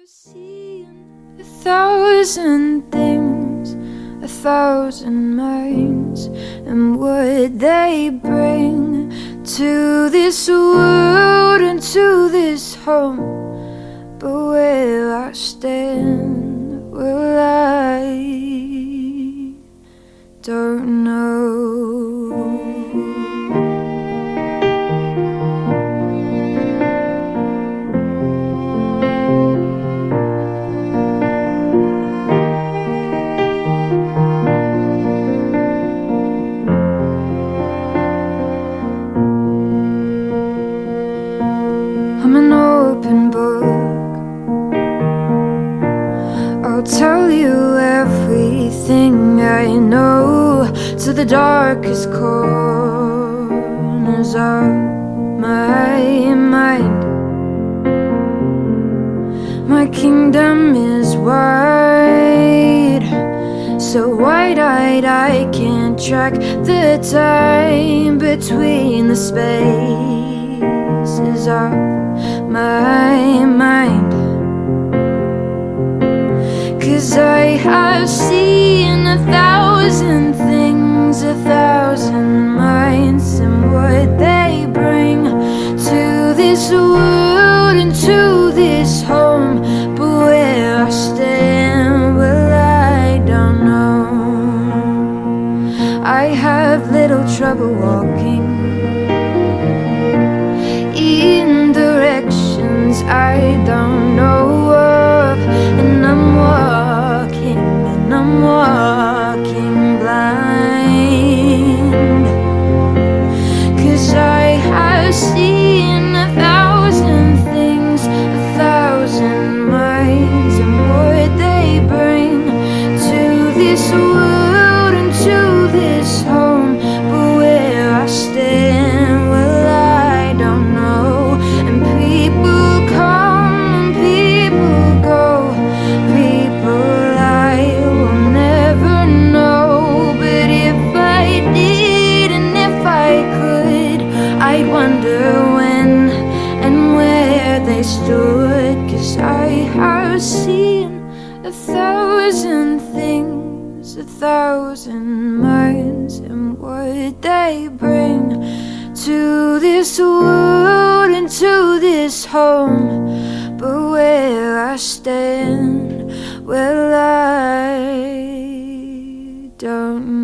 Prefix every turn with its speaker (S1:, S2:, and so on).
S1: seen 1,000 things, 1,000 minds, and what they bring to this world and to this home. But where I stand, well, I don't know. I'm an open book. I'll tell you everything I know, to the darkest corners of my mind. My kingdom is wide, so wide-eyed I can't track the time between the spaces of my mind. 'Cause I have seen 1,000 things, 1,000 minds, and what they bring to this world and to this home. But where I stand, well, I don't know. I have little trouble walking in directions I don't know of, and I'm walking blind. 'Cause I have seen 1,000 things, 1,000 minds, and what they bring to this world and to this home. But where I stand, well, I don't know. And people come and people go, people I will never know. But if I did and if I could, I'd wonder when and where they stood. 'Cause I have seen 1,000 things, 1,000 minds, and what they bring to this world and to this home. But where I stand, well, I don't know.